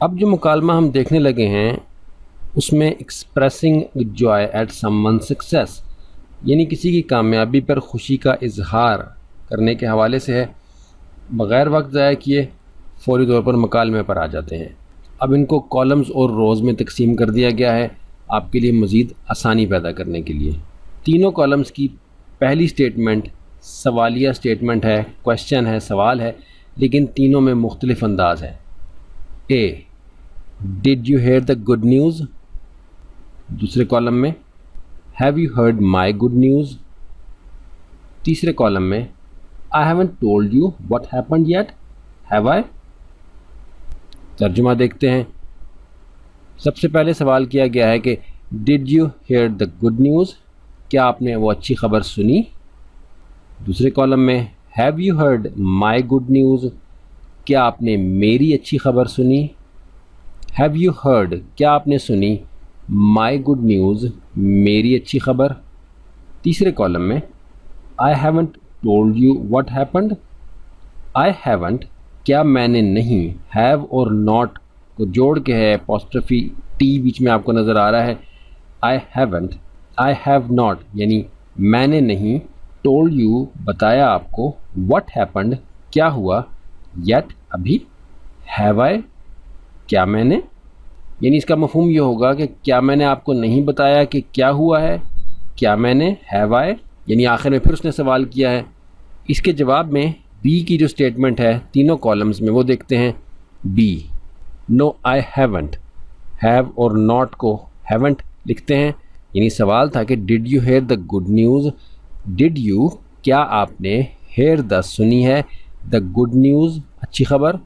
अब जो मुकालमा हम देखने लगे हैं उसमें expressing Joy at someone success यानी किसी की कामयाबी पर खुशी का इजहार करने के हवाले से है। बग़ैर वक्त ज़ाया किए फौरी तौर पर मुकालमे पर आ जाते हैं। अब इनको कॉलम्स और रोज़ में तकसीम कर दिया गया है आपके लिए मज़ीद आसानी पैदा करने के लिए। तीनों कॉलम्स की पहली स्टेटमेंट सवालिया स्टेटमेंट है, क्वेश्चन है, सवाल है, लेकिन तीनों में मुख्तलिफ अंदाज है। A, did you hear the good news. दूसरे कॉलम में have you heard my good news. तीसरे कॉलम में I haven't told you what happened yet, have I. तर्जुमा देखते हैं। सबसे पहले सवाल किया गया है कि did you hear the good news, क्या आपने वो अच्छी खबर सुनी। दूसरे कॉलम में have you heard my good news, क्या आपने मेरी अच्छी खबर सुनी। हैव यू हर्ड, क्या आपने सुनी माई गुड न्यूज़, मेरी अच्छी खबर। तीसरे कॉलम में I haven't told you what happened. I haven't, क्या मैंने नहीं, हैव और नॉट को जोड़ के है, अपॉस्ट्रोफी टी बीच में आपको नज़र आ रहा है। I haven't, I have not यानी मैंने नहीं, टोल्ड यू बताया आपको, व्हाट हैपेंड क्या हुआ, येट अभी, हैव आई क्या मैंने, यानी इसका मफहूम ये होगा कि क्या मैंने आपको नहीं बताया कि क्या हुआ है, क्या मैंने, हैव आई, यानी आखिर में फिर उसने सवाल किया है। इसके जवाब में बी की जो स्टेटमेंट है तीनों कॉलम्स में वो देखते हैं। B, no I haven't, have और नॉट को हैवंट लिखते हैं, यानी सवाल था कि did you hear the good news. Did you, क्या आपने, हेयर द सुनी है, द गुड न्यूज़ अच्छी खबर।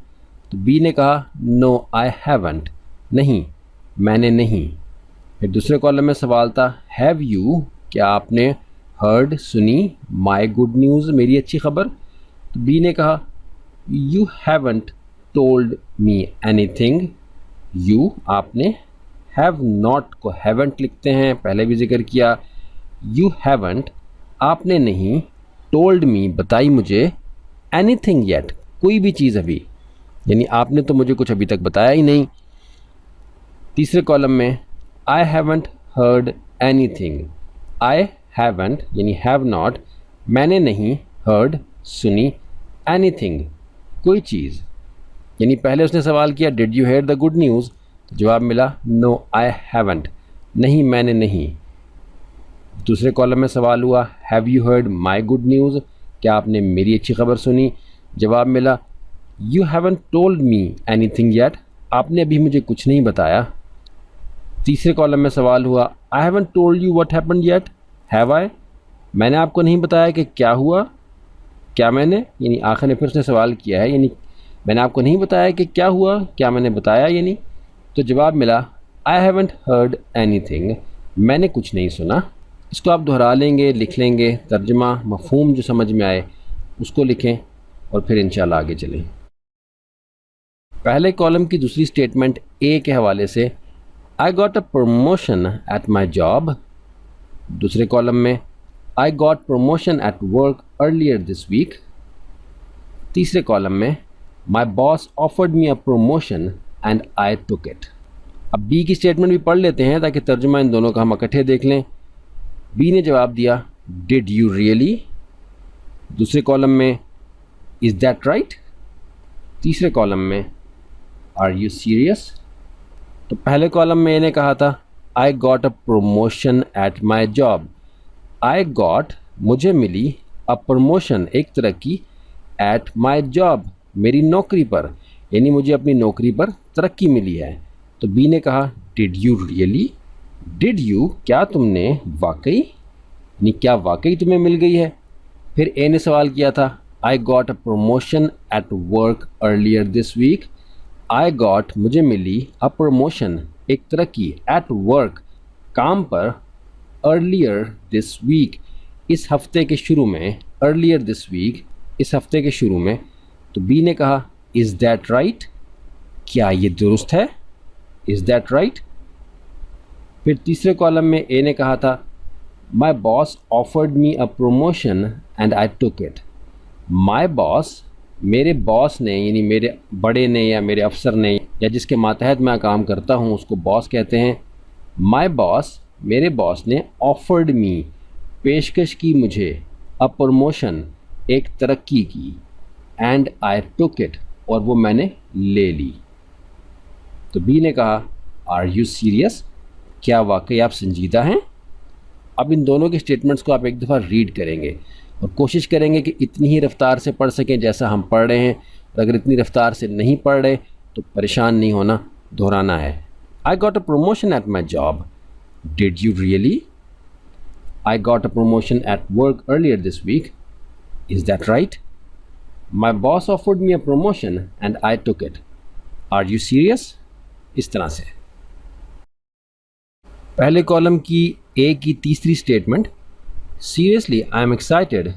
तो बी ने कहा नो आई हैवंट, नहीं मैंने नहीं। फिर दूसरे कॉलम में सवाल था हैव यू, क्या आपने हर्ड सुनी माई गुड न्यूज़ मेरी अच्छी खबर। तो बी ने कहा you haven't told me anything. You आपने, हैव नॉट को हैवंट लिखते हैं, पहले भी जिक्र किया। यू हैवंट आपने नहीं, टोल्ड मी बताई मुझे, एनीथिंग येट कोई भी चीज़ अभी, यानी आपने तो मुझे कुछ अभी तक बताया ही नहीं। तीसरे कॉलम में I haven't heard anything. I haven't यानी हैव नॉट, मैंने नहीं, हर्ड सुनी, एनीथिंग कोई चीज़, यानी पहले उसने सवाल किया did you hear the good news, तो जवाब मिला नो आई हैवंट, नहीं मैंने नहीं। दूसरे कॉलम में सवाल हुआ have you heard my good news, क्या आपने मेरी अच्छी खबर सुनी। जवाब मिला you haven't told me anything yet, आपने अभी मुझे कुछ नहीं बताया। तीसरे कॉलम में सवाल हुआ आई haven't told you what happened yet, have आई, मैंने आपको नहीं बताया कि क्या हुआ, क्या मैंने, यानी आखिर में फिर उसने सवाल किया है, यानी मैंने आपको नहीं बताया कि क्या हुआ, क्या मैंने बताया यानी। तो जवाब मिला आई हैवंट हर्ड एनीथिंग, मैंने कुछ नहीं सुना। इसको आप दोहरा लेंगे, लिख लेंगे, तर्जुमा मफहूम जो समझ में आए उसको लिखें और फिर इंशाल्लाह आगे चलें। पहले कॉलम की दूसरी स्टेटमेंट ए के हवाले से I got a promotion at my job. दूसरे कॉलम में I got promotion at work earlier this week. तीसरे कॉलम में my boss offered me a promotion and I took it. अब बी की स्टेटमेंट भी पढ़ लेते हैं ताकि तर्जुमा इन दोनों का हम इकट्ठे देख लें। बी ने जवाब दिया डिड यू रियली। दूसरे कॉलम में इज़ दैट राइट। तीसरे कॉलम में आर यू सीरियस। तो पहले कॉलम में इन्हें कहा था I got a promotion at my job. I got मुझे मिली, अ प्रमोशन एक तरक्की, एट माई जॉब मेरी नौकरी पर, यानी मुझे अपनी नौकरी पर तरक्की मिली है। तो बी ने कहा did you really. Did you क्या तुमने वाकई, यानी क्या वाकई तुम्हें मिल गई है। फिर ए ने सवाल किया था I got a promotion at work earlier this week. I got मुझे मिली, अ प्रमोशन एक तरक्की, एट वर्क काम पर, अर्लियर दिस वीक इस हफ्ते के शुरू में, अर्लियर दिस वीक इस हफ्ते के शुरू में। तो बी ने कहा इज़ दैट राइट, क्या ये दुरुस्त है, इज़ दैट राइट। फिर तीसरे कॉलम में ए ने कहा था माई boss offered me a promotion and I took it. My boss मेरे बॉस ने यानी मेरे बड़े ने या मेरे अफसर ने या जिसके मातहत मैं काम करता हूँ उसको बॉस कहते हैं। माई बॉस, मेरे बॉस ने ऑफर्ड मी, पेशकश की मुझे, अ प्रमोशन, एक तरक्की की, एंड आई टुक इट, और वो मैंने ले ली। तो बी ने कहा आर यू सीरियस, क्या वाकई आप संजीदा हैं? अब इन दोनों के स्टेटमेंट्स को आप एक दफ़ा रीड करेंगे और कोशिश करेंगे कि इतनी ही रफ्तार से पढ़ सकें जैसा हम पढ़ रहे हैं, और अगर इतनी रफ्तार से नहीं पढ़ रहे तो परेशान नहीं होना, दोहराना है। I got a promotion at my job, did you really? I got a promotion at work earlier this week, is that right? My boss offered me a promotion and I took it, are you serious? इस तरह से। पहले column की A की तीसरी statement, seriously I am excited.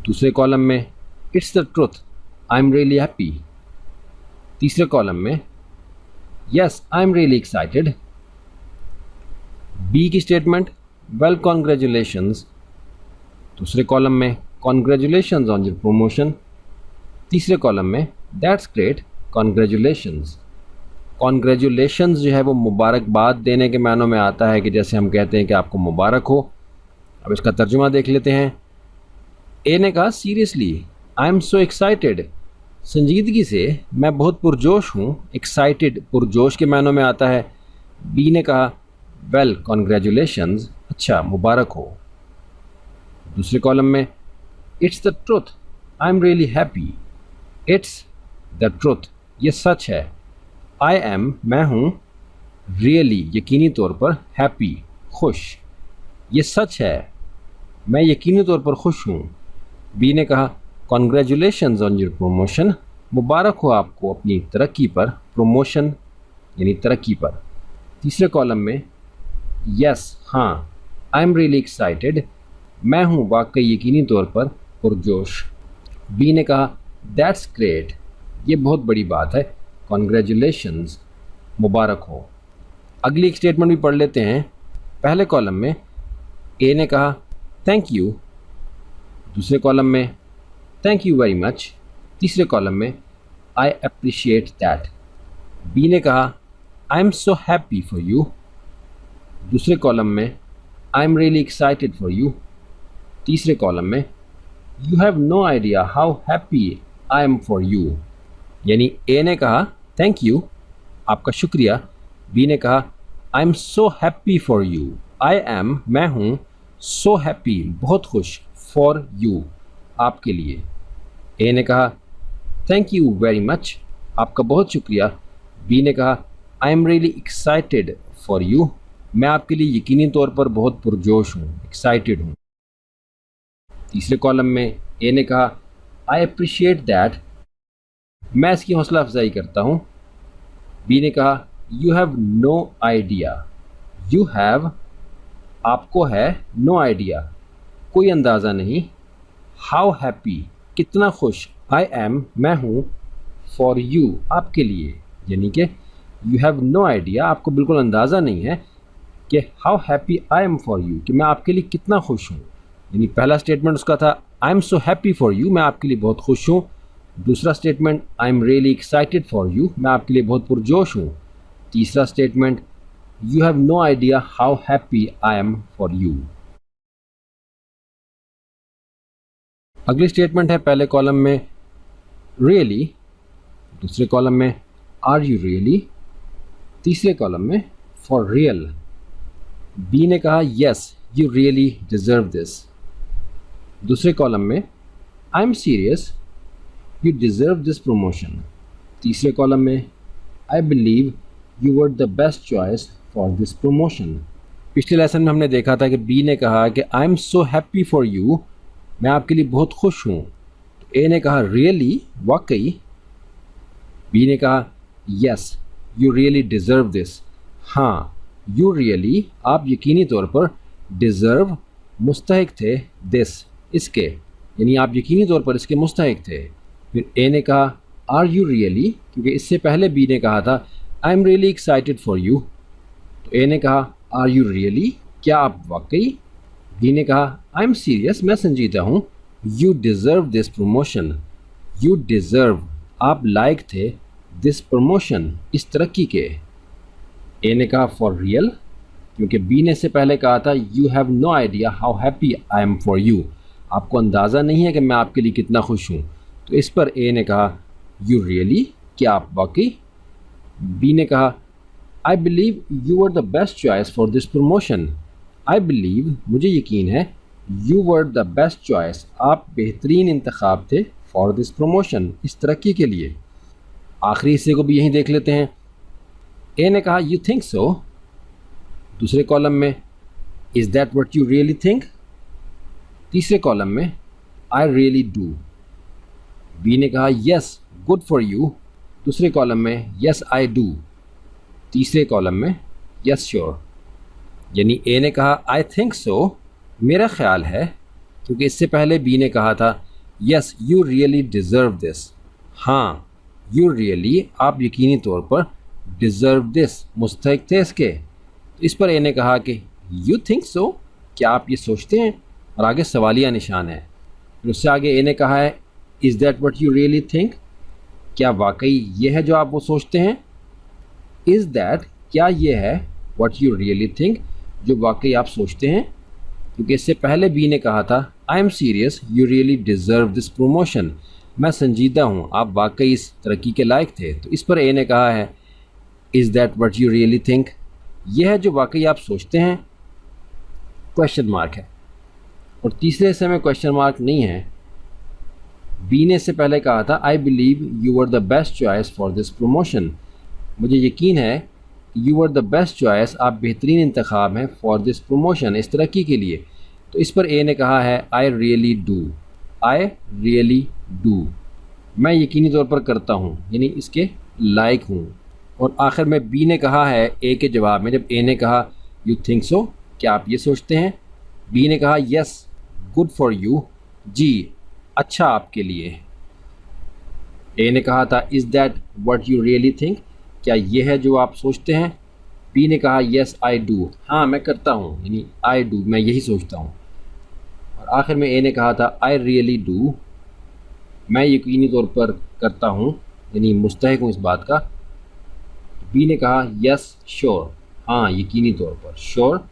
दूसरे column में it's the truth, I am really happy. तीसरे कॉलम में yes I am really excited. B की स्टेटमेंट, वेल कॉन्ग्रेचुलेशंस। दूसरे कॉलम में कॉन्ग्रेचुलेशंस ऑन योर प्रमोशन। तीसरे कॉलम में दैट्स ग्रेट, कॉन्ग्रेचुलेशंस। कॉन्ग्रेचुलेशंस जो है वो मुबारकबाद देने के मानों में आता है, कि जैसे हम कहते हैं कि आपको मुबारक हो। अब इसका तर्जुमा देख लेते हैं। ए ने कहा seriously I am so excited, संजीदगी से मैं बहुत पुरजोश हूँ। एक्साइटेड पुरजोश के मानों में आता है। बी ने कहा वेल कॉन्ग्रेचुलेशंस, अच्छा मुबारक हो। दूसरे कॉलम में it's the truth, I am really happy. It's the truth, ये सच है। आई एम, मैं हूँ, रियली, यकीनी तौर पर, हैप्पी, खुश, ये सच है, मैं यकीनी तौर पर खुश हूँ। बी ने कहा कॉन्ग्रेचुलेशंस ऑन योर प्रमोशन, मुबारक हो आपको अपनी तरक्की पर, प्रमोशन यानी तरक्की पर। तीसरे कॉलम में यस, हाँ, आई एम रियली एक्साइटेड, मैं हूँ वाकई यकीनी तौर पर पुरजोश। बी ने कहा दैट्स ग्रेट, ये बहुत बड़ी बात है, कॉन्ग्रेचुलेशंस, मुबारक हो। अगली एक स्टेटमेंट भी पढ़ लेते हैं। पहले कॉलम में ए ने कहा थैंक यू। दूसरे कॉलम में थैंक यू वेरी मच। तीसरे कॉलम में आई अप्रिशिएट दैट। बी ने कहा I am so happy for you. दूसरे कॉलम में I am really excited for you. तीसरे कॉलम में you have no idea how happy I am for you. यानी A ने कहा थैंक यू, आपका शुक्रिया। बी ने कहा I am so happy for you, I am, मैं हूँ, सो हैप्पी, बहुत खुश, फॉर यू, आपके लिए। ए ने कहा थैंक यू वेरी मच, आपका बहुत शुक्रिया। बी ने कहा I am really excited for you, मैं आपके लिए यकीनी तौर पर बहुत पुरजोश हूँ, एक्साइटेड हूँ। तीसरे कॉलम में ए ने कहा आई अप्रिशिएट दैट, मैं इसकी हौसला अफजाई करता हूँ। बी ने कहा you have no idea, you have, आपको है, नो आइडिया, कोई अंदाज़ा नहीं, हाउ हैप्पी, कितना खुश, आई एम, मैं हूँ, फॉर यू, आपके लिए। यानी कि यू हैव नो आइडिया, आपको बिल्कुल अंदाज़ा नहीं है कि how happy I am for you, कि मैं आपके लिए कितना खुश हूँ। यानी पहला स्टेटमेंट उसका था I am so happy for you, मैं आपके लिए बहुत खुश हूँ। दूसरा statement I am really excited for you, मैं आपके लिए बहुत पुरजोश हूँ। तीसरा statement you have no idea how happy I am for you. अगली स्टेटमेंट है पहले कॉलम में रियली, दूसरे कॉलम में आर यू रियली, तीसरे कॉलम में फॉर रियल। बी ने कहा yes you really deserve this. दूसरे कॉलम में I am serious, you deserve this promotion. तीसरे कॉलम में I believe you were the best choice for this promotion. पिछले lesson में हमने देखा था कि बी ने कहा कि आई am so happy for you, मैं आपके लिए बहुत खुश हूँ। तो ए ने कहा रियली, वाकई। बी ने कहा yes you really deserve this, हाँ, यू रियली, आप यकीनी तौर पर, डिज़र्व, मुस्तहिक थे, दिस, इसके, यानी आप यकीनी तौर पर इसके मुस्तहिक थे। फिर ए ने कहा आर यू रियली, क्योंकि इससे पहले बी ने कहा था I am really excited for you. तो ए ने कहा आर यू रियली, क्या आप वाकई। बी ने कहा आई एम सीरियस, मैं संजीदा हूँ, you deserve this promotion, you deserve, आप लायक थे, दिस प्रमोशन, इस तरक्की के। ए ने कहा फॉर रियल, क्योंकि बी ने से पहले कहा था you have no idea how happy I am for you, आपको अंदाज़ा नहीं है कि मैं आपके लिए कितना खुश हूँ। तो इस पर ए ने कहा यू रियली, क्या आप वाकई। बी ने कहा I believe you were the best choice for this promotion, I believe, मुझे यकीन है, you were the best choice, आप बेहतरीन इंतखाब थे, फॉर दिस प्रमोशन, इस तरक्की के लिए। आखिरी हिस्से को भी यहीं देख लेते हैं। ए ने कहा यू थिंक सो, दूसरे कॉलम में is that what you really think, तीसरे कॉलम में आई रियली डू। बी ने कहा यस गुड फॉर यू, दूसरे कॉलम में यस आई डू, तीसरे कॉलम में यस श्योर। यानी ए ने कहा आई थिंक सो, मेरा ख्याल है, क्योंकि इससे पहले बी ने कहा था yes you really deserve this, हाँ यू रियली, आप यकीनी तौर पर, डिज़र्व दिस, मुस्तहिक थे इसके। तो इस पर ए ने कहा कि यू थिंक सो, क्या आप ये सोचते हैं, और आगे सवालिया निशान है। फिर उससे आगे ए ने कहा है is that what you really think, क्या वाकई ये है जो आप वो सोचते हैं। इज़ दैट, क्या ये है, व्हाट यू रियली थिंक, जो वाकई आप सोचते हैं, क्योंकि इससे पहले बी ने कहा था I am serious you really deserve this promotion, मैं संजीदा हूँ, आप वाकई इस तरक्की के लायक थे। तो इस पर ए ने कहा है is that what you really think, यह है जो वाकई आप सोचते हैं, क्वेश्चन मार्क है। और तीसरे हिस्से में क्वेश्चन मार्क नहीं है। बी ने इससे पहले कहा था I believe you were the best choice for this promotion, मुझे यकीन है you were the best choice, आप बेहतरीन इंतखाब हैं, फॉर दिस प्रमोशन, इस तरक्की के लिए। तो इस पर ए ने कहा है I really do, I really do, मैं यकीनी तौर पर करता हूँ, यानी इसके लायक हूँ। और आखिर में बी ने कहा है ए के जवाब में, जब ए ने कहा यू थिंक सो, क्या आप ये सोचते हैं, बी ने कहा यस गुड फॉर यू, जी अच्छा आपके लिए। ए ने कहा था is that what you really think, क्या ये है जो आप सोचते हैं। बी ने कहा यस आई डू, हाँ मैं करता हूँ, यानी आई डू, मैं यही सोचता हूँ। और आखिर में ए ने कहा था आई रियली डू, मैं यकीनी तौर पर करता हूँ, यानी मुस्तहिक हूँ इस बात का। बी ने कहा यस श्योर, हाँ यकीनी तौर पर, श्योर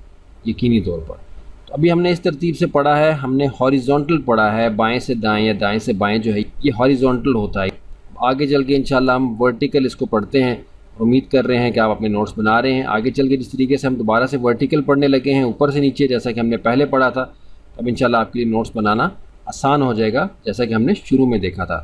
यकीनी तौर पर। तो अभी हमने इस तरतीब से पढ़ा है, हमने हॉरिजॉन्टल पढ़ा है, बाएं से दाएं या दाएं से बाएं जो है ये हॉरिजॉन्टल होता है। आगे चल के इंशाल्लाह हम वर्टिकल इसको पढ़ते हैं। उम्मीद कर रहे हैं कि आप अपने नोट्स बना रहे हैं। आगे चल के जिस तरीके से हम दोबारा से वर्टिकल पढ़ने लगे हैं ऊपर से नीचे, जैसा कि हमने पहले पढ़ा था, अब इंशाल्लाह आपके लिए नोट्स बनाना आसान हो जाएगा, जैसा कि हमने शुरू में देखा था।